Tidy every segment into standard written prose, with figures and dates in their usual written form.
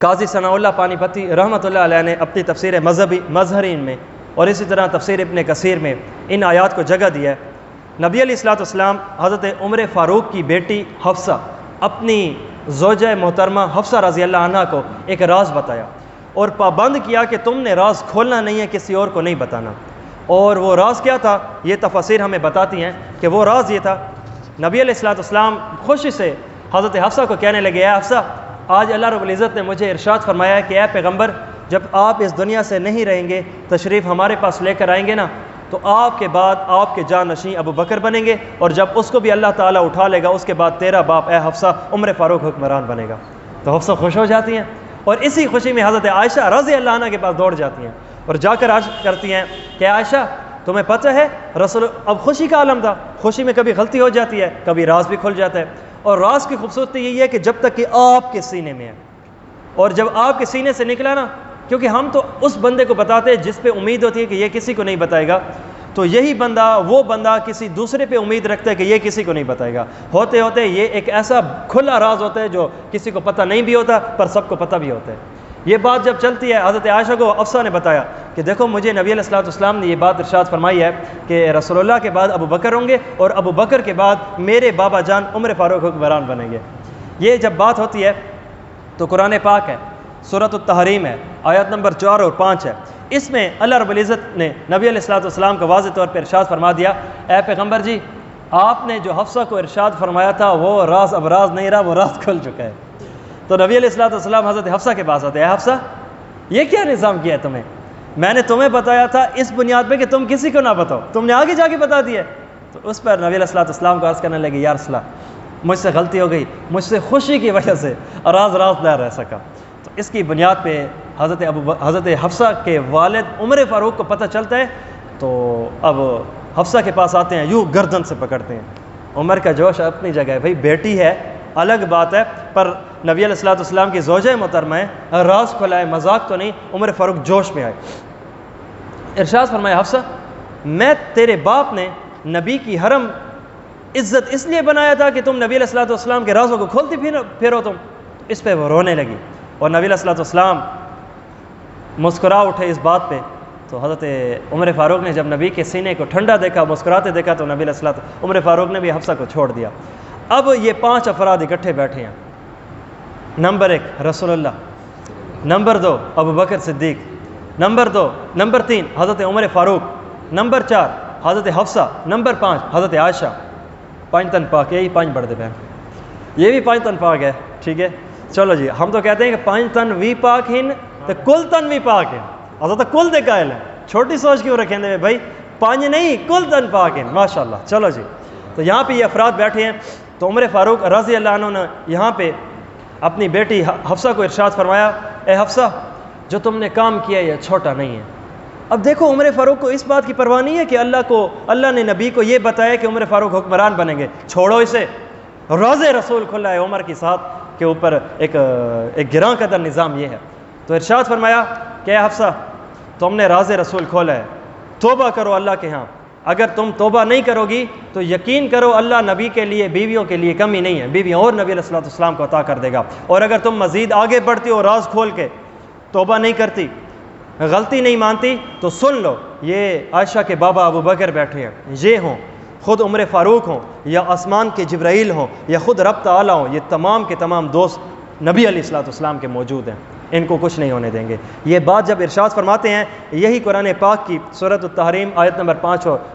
قاضی ثناء اللہ پانی پتی رحمۃ اللہ علیہ نے اپنی تفسیر مظہرین میں اور اسی طرح تفسیر ابن کثیر میں ان آیات کو جگہ دیا ہے۔ نبی علیہ الصلوۃ والسلام حضرت عمر فاروق کی بیٹی حفصہ اپنی زوجہ محترمہ حفصہ رضی اللہ عنہ کو ایک راز بتایا اور پابند کیا کہ تم نے راز کھولنا نہیں ہے، کسی اور کو نہیں بتانا۔ اور وہ راز کیا تھا، یہ تفاسیر ہمیں بتاتی ہیں کہ وہ راز یہ تھا، نبی علیہ الصلوۃ والسلام خوشی سے حضرت حفصہ کو کہنے لگے، اے حفصہ، آج اللہ رب العزت نے مجھے ارشاد فرمایا ہے کہ اے پیغمبر، جب آپ اس دنیا سے نہیں رہیں گے، تشریف ہمارے پاس لے کر آئیں گے نا، تو آپ کے بعد آپ کے جانشین ابو بکر بنیں گے، اور جب اس کو بھی اللہ تعالیٰ اٹھا لے گا، اس کے بعد تیرا باپ اے حفصہ عمر فاروق حکمران بنے گا۔ تو حفصہ خوش ہو جاتی ہیں اور اسی خوشی میں حضرت عائشہ رضی اللہ عنہ کے پاس دوڑ جاتی ہیں اور جا کر عرض کرتی ہیں کہ عائشہ، تمہیں پتہ ہے رسول، اب خوشی کا عالم تھا، خوشی میں کبھی غلطی ہو جاتی ہے، کبھی راز بھی کھل جاتا ہے، اور راز کی خوبصورتی یہی ہے کہ جب تک کہ آپ کے سینے میں ہے، اور جب آپ کے سینے سے نکلا نا، کیونکہ ہم تو اس بندے کو بتاتے ہیں جس پہ امید ہوتی ہے کہ یہ کسی کو نہیں بتائے گا، تو یہی بندہ، وہ بندہ کسی دوسرے پہ امید رکھتا ہے کہ یہ کسی کو نہیں بتائے گا، ہوتے ہوتے یہ ایک ایسا کھلا راز ہوتا ہے جو کسی کو پتہ نہیں بھی ہوتا پر سب کو پتہ بھی ہوتا ہے۔ یہ بات جب چلتی ہے، حضرت عائشہ کو حفصہ نے بتایا کہ دیکھو مجھے نبی علیہ الصلوۃ والسلام نے یہ بات ارشاد فرمائی ہے کہ رسول اللہ کے بعد ابو بکر ہوں گے اور ابو بکر کے بعد میرے بابا جان عمر فاروق حکمران بنیں گے۔ یہ جب بات ہوتی ہے تو قرآن پاک ہے، سورۃ التحریم ہے، آیت نمبر 4 اور 5 ہے، اس میں اللہ رب العزت نے نبی علیہ الصلوۃ والسلام کو واضح طور پر ارشاد فرما دیا، اے پیغمبر جی، آپ نے جو حفصہ کو ارشاد فرمایا تھا وہ راز اب راز نہیں رہا، وہ راز کھل چکا ہے۔ تو نبی علیہ الصلوۃ والسلام حضرت حفصہ کے پاس آتے ہیں، اے حفصہ، یہ کیا نظام کیا ہے تمہیں؟ میں نے تمہیں بتایا تھا اس بنیاد پہ کہ تم کسی کو نہ بتاؤ، تم نے آگے جا کے بتا دیا۔ تو اس پر نبی علیہ الصلوۃ والسلام کو عرض کرنے لگے، یا رسول اللہ، مجھ سے غلطی ہو گئی، مجھ سے خوشی کی وجہ سے راز راز نہ رہ سکا۔ تو اس کی بنیاد پہ حضرت حفصہ کے والد عمر فاروق کو پتہ چلتا ہے، تو اب حفصہ کے پاس آتے ہیں، یوں گردن سے پکڑتے ہیں۔ عمر کا جوش اپنی جگہ ہے، بھائی بیٹی ہے الگ بات ہے، پر نبی علیہ الصلوۃ والسلام کی زوجہ محترمہ ہے، راز کھلائے، مذاق تو نہیں۔ عمر فاروق جوش میں آئے، ارشاد فرمایا، حفصہ، میں تیرے باپ نے نبی کی حرم عزت اس لیے بنایا تھا کہ تم نبی علیہ الصلوۃ والسلام کے رازوں کو کھولتی پھرو تم۔ اس پہ وہ رونے لگی اور نبی علیہ الصلوۃ والسلام مسکرا اٹھے اس بات پہ۔ تو حضرت عمر فاروق نے جب نبی کے سینے کو ٹھنڈا دیکھا، مسکراتے دیکھا، تو نبی علیہ الصلوۃ عمر فاروق نے بھی حفصہ کو چھوڑ دیا۔ اب یہ 5 افراد اکٹھے بیٹھے ہیں، نمبر 1 رسول اللہ، نمبر 2 ابو بکر صدیق، نمبر 3 حضرت عمر فاروق، نمبر 4 حضرت حفصہ، نمبر 5 حضرت عائشہ۔ 5 تن پاک، یہی 5 بڑھ دے بہن، یہ بھی 5 تن پاک ہے، ٹھیک ہے۔ چلو جی، ہم تو کہتے ہیں کہ 5 تن وی پاک ہیں تو کل تن بھی پاک ہیں، حضرت کل دے قائل ہیں، چھوٹی سوچ کیوں رکھیں دے بھائی، 5 نہیں کل تن پاک ہیں، ماشاءاللہ۔ چلو جی، تو یہاں پہ یہ افراد بیٹھے ہیں، تو عمر فاروق رضی اللہ عنہ نے یہاں پہ اپنی بیٹی حفصہ کو ارشاد فرمایا، اے حفصہ، جو تم نے کام کیا یہ چھوٹا نہیں ہے۔ اب دیکھو عمر فاروق کو اس بات کی پرواہ نہیں ہے کہ اللہ نے نبی کو یہ بتایا کہ عمر فاروق حکمران بنیں گے، چھوڑو اسے، راز رسول کھلا ہے عمر کی ساتھ کے اوپر ایک گراں قدر نظام یہ ہے۔ تو ارشاد فرمایا کہ اے حفصہ، تم نے راز رسول کھولا ہے، توبہ کرو اللہ کے ہاں، اگر تم توبہ نہیں کرو گی تو یقین کرو اللہ نبی کے لیے بیویوں کے لیے کمی نہیں ہے، بیویاں اور نبی علیہ الصلوۃ والسلام کو عطا کر دے گا، اور اگر تم مزید آگے بڑھتی ہو راز کھول کے، توبہ نہیں کرتی، غلطی نہیں مانتی، تو سن لو، یہ عائشہ کے بابا ابو بکر بیٹھے ہیں، یہ ہوں خود عمر فاروق ہوں یا آسمان کے جبرائیل ہوں یا خود رب تعالیٰ ہوں، یہ تمام کے تمام دوست نبی علیہ الصلوۃ والسلام کے موجود ہیں، ان کو کچھ نہیں ہونے دیں گے۔ یہ بات جب ارشاد فرماتے ہیں، یہی قرآن پاک کی سورۃ التحریم آیت نمبر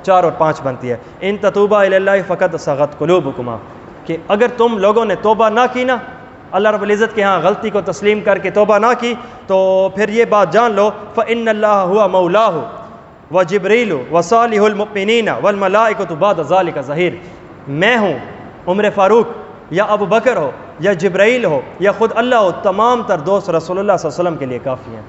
4 اور 5 بنتی ہے، ان تتوبا الی اللہ فقد صغت قلوبکما، کہ اگر تم لوگوں نے توبہ نہ کی نا، اللہ رب العزت کے ہاں غلطی کو تسلیم کر کے توبہ نہ کی، تو پھر یہ بات جان لو، فإن اللہ هو مولاه وجبریل وصالح المؤمنین والملائکۃ بعد ذلک ظہیر، میں ہوں عمر فاروق یا ابو بکر ہو یا جبرائیل ہو یا خود اللہ ہو، تمام تر دوست رسول اللہ صلی اللہ علیہ وسلم کے لیے کافی ہیں۔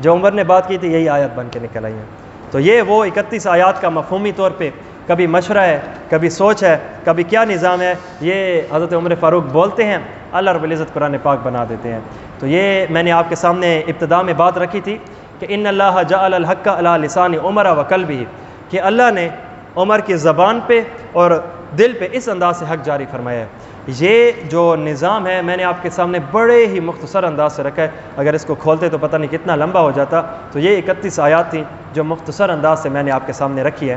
جو عمر نے بات کی تھی یہی آیت بن کے نکل آئی ہیں۔ تو یہ وہ 31 آیات کا مفہومی طور پہ کبھی مشورہ ہے، کبھی سوچ ہے، کبھی کیا نظام ہے، یہ حضرت عمر فاروق بولتے ہیں، اللہ رب العزت قرآن پاک بنا دیتے ہیں۔ تو یہ میں نے آپ کے سامنے ابتدا میں بات رکھی تھی کہ ان اللہ جعل الحق علی لسان عمر و قلبہ، کہ اللہ نے عمر کی زبان پہ اور دل پہ اس انداز سے حق جاری فرمایا ہے۔ یہ جو نظام ہے میں نے آپ کے سامنے بڑے ہی مختصر انداز سے رکھا ہے، اگر اس کو کھولتے تو پتہ نہیں کتنا لمبا ہو جاتا۔ تو یہ 31 آیات تھیں جو مختصر انداز سے میں نے آپ کے سامنے رکھی ہے۔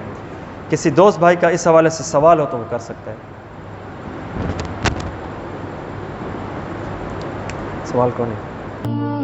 کسی دوست بھائی کا اس حوالے سے سوال ہو تو وہ کر سکتا ہے۔ سوال کون ہے؟